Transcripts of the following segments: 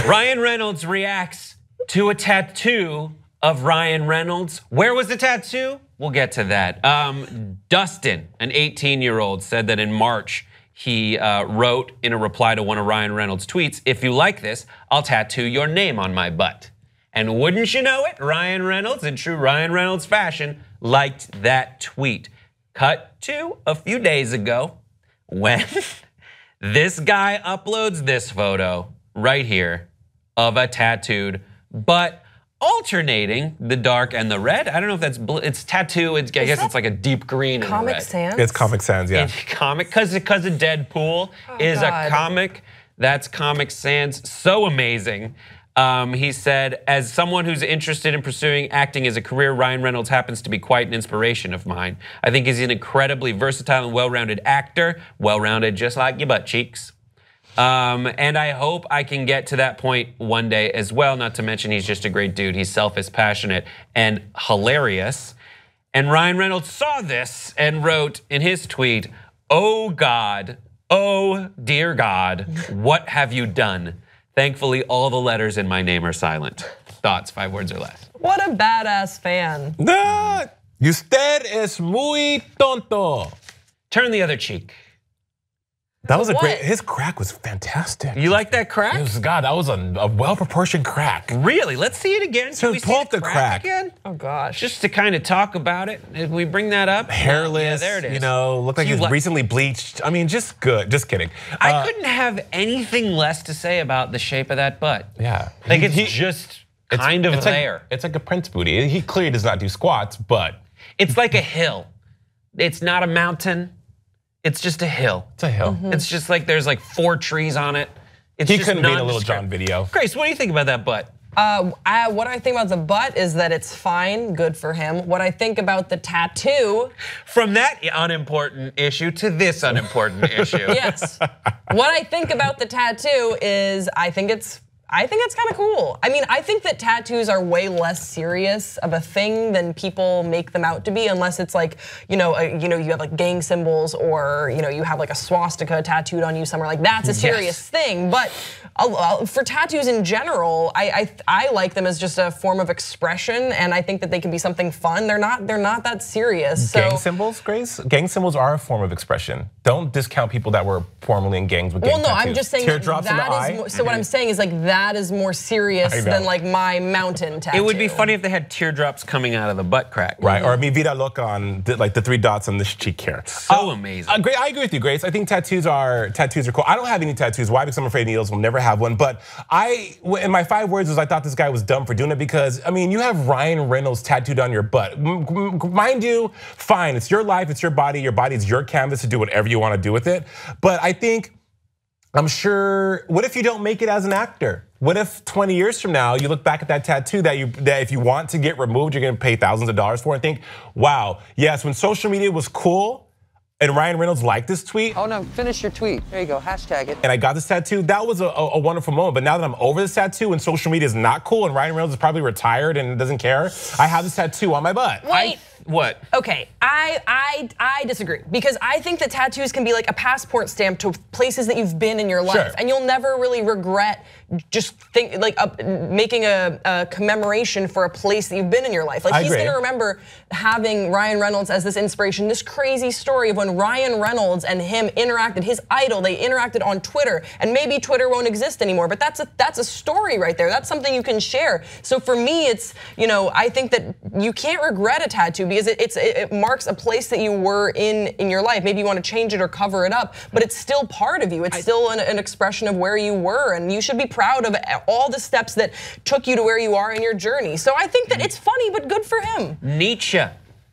Ryan Reynolds reacts to a tattoo of Ryan Reynolds. Where was the tattoo? We'll get to that. Dustin, an 18-year-old, said that in March, he wrote in a reply to one of Ryan Reynolds' tweets, "If you like this, I'll tattoo your name on my butt." And wouldn't you know it, Ryan Reynolds, in true Ryan Reynolds fashion, liked that tweet. Cut to a few days ago when this guy uploads this photo right here of a tattooed butt alternating the dark and the red. I don't know if that's it's tattoo. I guess it's like a deep green and Comic red. Sans? It's Comic Sans, yeah. It's comic because Deadpool is a comic. That's Comic Sans. So amazing. He said, as someone who's interested in pursuing acting as a career, Ryan Reynolds happens to be quite an inspiration of mine. I think he's an incredibly versatile and well-rounded actor, well-rounded just like your butt cheeks. And I hope I can get to that point one day as well, not to mention he's just a great dude. He's selfless, passionate, and hilarious. And Ryan Reynolds saw this and wrote in his tweet, "Oh God, oh dear God, what have you done? Thankfully, all the letters in my name are silent." Thoughts, 5 words or less. What a badass fan. Usted es muy tonto. Turn the other cheek. That was a great, his crack was fantastic. You like that crack? God, that was a well-proportioned crack. Really? Let's see it again. So we pull see up the crack again? Oh gosh. Just to kind of talk about it. Did we bring that up? Hairless, yeah, there it is. You know, looked like he was recently bleached. I mean, just good, just kidding. I couldn't have anything less to say about the shape of that butt. Yeah. Like it's just kind of there. It's like a Prince booty. He clearly does not do squats, but. It's like a hill. It's not a mountain. It's just a hill. It's a hill. It's just like there's like 4 trees on it. It's he just couldn't be in a Little John video. Grace, what do you think about that butt? What I think about the butt is that it's fine, good for him. What I think about the tattoo. From that unimportant issue to this unimportant issue. Yes. What I think about the tattoo is I think it's kind of cool. I mean, I think that tattoos are way less serious of a thing than people make them out to be, unless it's like, you have like gang symbols, or you have like a swastika tattooed on you somewhere. Like that's a serious thing. But for tattoos in general, I like them as just a form of expression, and I think that they can be something fun. They're not that serious. Gang symbols, Grace? Gang symbols are a form of expression. Don't discount people that were formerly in gangs with gang tattoos. Well, no, I'm just saying teardrops in the eye. So what I'm saying is like that is more serious than like my mountain tattoo. It would be funny if they had teardrops coming out of the butt crack. Right, or mi vida loca on like the 3 dots on this cheek here. So amazing. I agree with you, Grace. I think tattoos are cool. I don't have any tattoos. Why? Because I'm afraid needles will never have one. But in my 5 words was I thought this guy was dumb for doing it, because I mean, you have Ryan Reynolds tattooed on your butt. Mind you, fine, it's your life, it's your body is your canvas to do whatever you want to do with it. But I'm sure, what if you don't make it as an actor? What if 20 years from now, you look back at that tattoo that if you want to get removed, you're gonna pay thousands of dollars for, and think, wow, yes, when social media was cool, and Ryan Reynolds liked this tweet. Oh no, finish your tweet. There you go, hashtag it. And I got this tattoo, that was a wonderful moment. But now that I'm over this tattoo and social media is not cool and Ryan Reynolds is probably retired and doesn't care, I have this tattoo on my butt. Wait. What? Okay, I disagree, because I think that tattoos can be like a passport stamp to places that you've been in your life, and you'll never really regret just making a commemoration for a place that you've been in your life. Like he's gonna remember having Ryan Reynolds as this inspiration, this crazy story of when Ryan Reynolds and him interacted, his idol, they interacted on Twitter, and maybe Twitter won't exist anymore, but that's a story right there. That's something you can share. So for me, it's, I think that you can't regret a tattoo, because it marks a place that you were in your life. Maybe you want to change it or cover it up, but it's still part of you. It's still an expression of where you were, and you should be proud of all the steps that took you to where you are in your journey. So I think that it's funny, but good for him. Nietzsche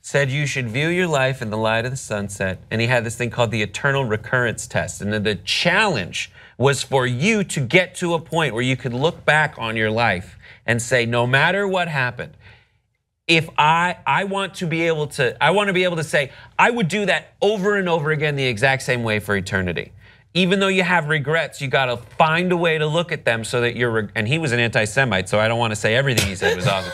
said you should view your life in the light of the sunset, and he had this thing called the eternal recurrence test, and then the challenge was for you to get to a point where you could look back on your life and say, no matter what happened, if I want to be able to say, I would do that over and over again the exact same way for eternity. Even though you have regrets, you gotta find a way to look at them so that and he was an anti-Semite, so I don't wanna say everything he said was awesome.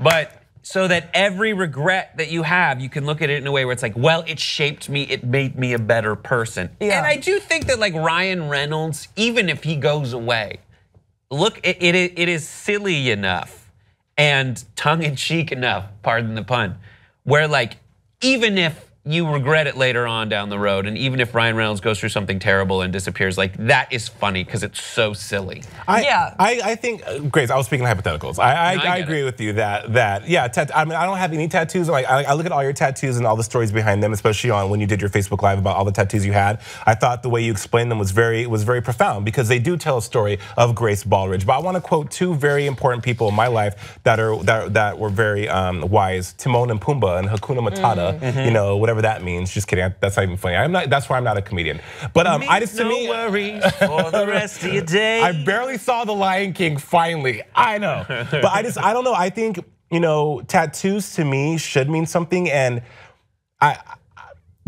But so that every regret that you have, you can look at it in a way where it's like, well, it shaped me, it made me a better person. Yeah. And I do think that like Ryan Reynolds, even if he goes away, look, it is silly enough and tongue-in-cheek enough, pardon the pun, where like, even if you regret it later on down the road, and even if Ryan Reynolds goes through something terrible and disappears, like that is funny because it's so silly. I think, Grace, I was speaking hypotheticals. I agree with you that yeah, I mean, I don't have any tattoos. Like I look at all your tattoos and all the stories behind them, especially on when you did your Facebook Live about all the tattoos you had. I thought the way you explained them was very profound because they do tell a story of Grace Baldridge. But I want to quote two very important people in my life that were very wise: Timon and Pumbaa and Hakuna Matata. You know, whatever that means. Just kidding. That's not even funny. That's why I'm not a comedian. But no worries for the rest of your day. I barely saw The Lion King. Finally, I know. But I don't know. I think tattoos to me should mean something, and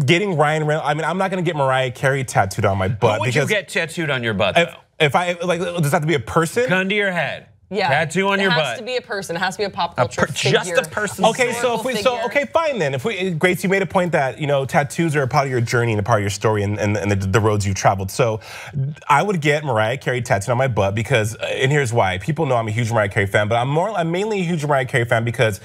getting Ryan Reynolds. I mean, I'm not gonna get Mariah Carey tattooed on my butt. What would you get tattooed on your butt? Though? If I like, does that have to be a person? Gun to your head. Yeah, tattoo on your butt. It has to be a person. It has to be a pop culture figure. Just a person. Okay, okay, fine then. Grace, you made a point that tattoos are a part of your journey and a part of your story and the roads you've traveled. So I would get Mariah Carey tattooed on my butt because, and here's why. People know I'm a huge Mariah Carey fan, but I'm mainly a huge Mariah Carey fan because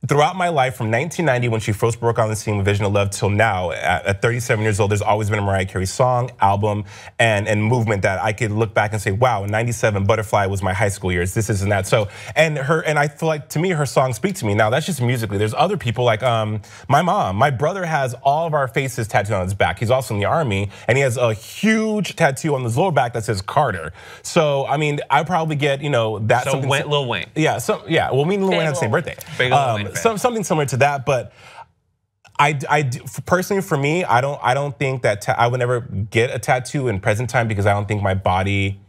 throughout my life, from 1990 when she first broke on the scene with Vision of Love till now, at 37 years old, there's always been a Mariah Carey song, album, and movement that I could look back and say, wow, in 97, Butterfly was my high school years, this and that. So, and I feel like, to me, her songs speak to me. Now, that's just musically. There's other people like my mom. My brother has all of our faces tattooed on his back. He's also in the Army, and he has a huge tattoo on his lower back that says Carter. So, I mean, I probably get, that. So Lil Wayne. Yeah, well, me and Lil Wayne have the same birthday. Something similar to that, but personally, for me, I don't think that I would never get a tattoo in present time because I don't think my body.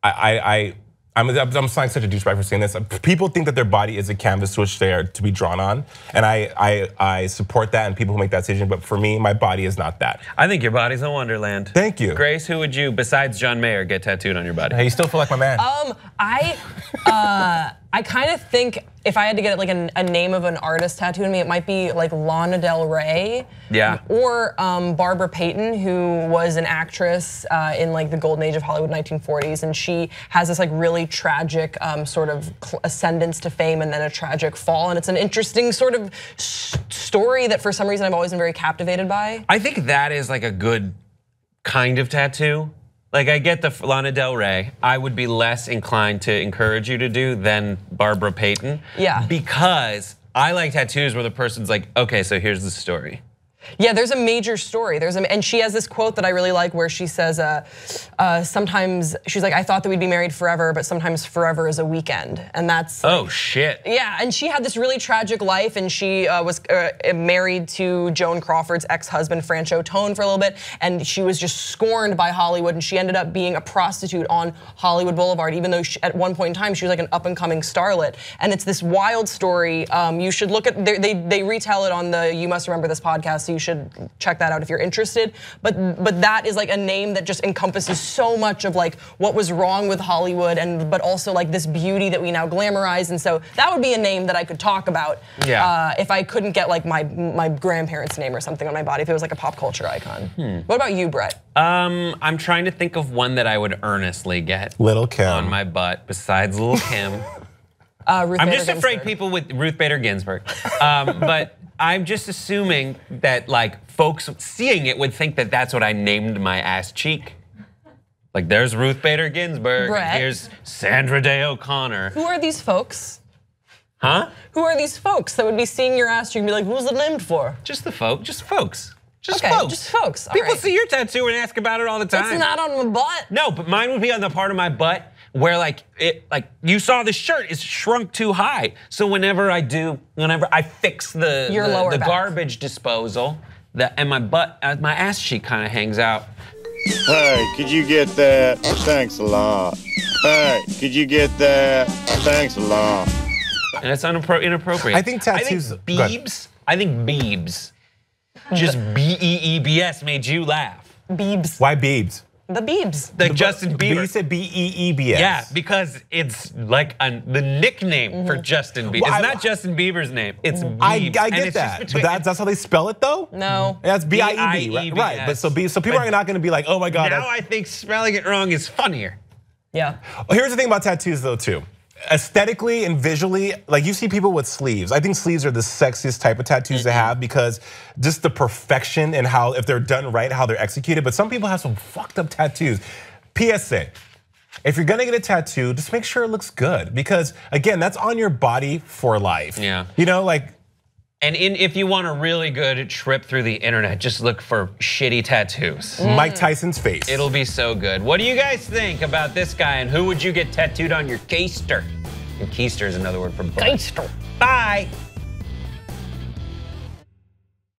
I'm sounding such a douchebag for saying this. People think that their body is a canvas which they are to be drawn on, and I support that and people who make that decision. But for me, my body is not that. I think your body's a wonderland. Thank you, Grace. Who would you, besides John Mayer, get tattooed on your body? Hey, you still feel like my man. I kind of think if I had to get like a name of an artist tattooed on me, it might be like Lana Del Rey. Yeah. Or Barbara Payton, who was an actress in like the golden age of Hollywood 1940s, and she has this like really tragic sort of ascendance to fame and then a tragic fall, and it's an interesting sort of story that for some reason I've always been very captivated by. I think that is like a good kind of tattoo. Like I get the Lana Del Rey, I would be less inclined to encourage you to do than Barbara Payton. Yeah. Because I like tattoos where the person's like, okay, so here's the story. Yeah, there's a major story. And she has this quote that I really like where she says, sometimes, she's like, I thought that we'd be married forever, but sometimes forever is a weekend. And that's oh shit. Yeah, and she had this really tragic life, and she was married to Joan Crawford's ex-husband, Francho Tone, for a little bit, and she was just scorned by Hollywood, and she ended up being a prostitute on Hollywood Boulevard, even though at one point in time she was like an up-and-coming starlet. And it's this wild story. You should look at, they retell it on the You Must Remember This podcast, so you should check that out if you're interested. But that is like a name that just encompasses so much of like what was wrong with Hollywood, but also like this beauty that we now glamorize. And so that would be a name that I could talk about. Yeah. If I couldn't get like my grandparents' name or something on my body, if it was like a pop culture icon. What about you, Brett? I'm trying to think of one that I would earnestly get Lil' Kim on my butt besides Lil' Kim. I'm just afraid people with Ruth Bader Ginsburg. But I'm just assuming that like folks seeing it would think that that's what I named my ass cheek. Like there's Ruth Bader Ginsburg, Brett. here's Sandra Day O'Connor. Who are these folks? Huh? Who are these folks that would be seeing your ass cheek and be like, who's it named for? Just the folks. Just folks. Just folks. All People right. see your tattoo and ask about it all the time. It's not on my butt. No, but mine would be on the part of my butt where like you saw the shirt is shrunk too high. So whenever I fix the garbage disposal, and my butt, my ass cheek kind of hangs out. Hey, could you get that? Thanks a lot. Hey, could you get that? Thanks a lot. And it's inappropriate. I think tattoos. I think Biebs. Just B-E-E-B-S made you laugh. Biebs. Why Biebs? The Biebs. Like Justin Bieber. But you said B-E-E-B-S. Yeah, because it's like the nickname for Justin Bieber. It's not Justin Bieber's name, it's Biebs. I get that, but that's how they spell it though? No. That's B-I-E-B, right? But so people are not gonna be like, oh my God. Now I think spelling it wrong is funnier. Yeah. Well, here's the thing about tattoos though too. Aesthetically and visually, like you see people with sleeves. I think sleeves are the sexiest type of tattoos to have because just the perfection and how, if they're done right, how they're executed. But some people have some fucked up tattoos. PSA, if you're gonna get a tattoo, just make sure it looks good because again, that's on your body for life. Yeah. You know, like. And if you want a really good trip through the internet, just look for shitty tattoos. Mike Tyson's face. It'll be so good. What do you guys think about this guy and who would you get tattooed on your keister? And keister is another word for butt. Keister. Bye.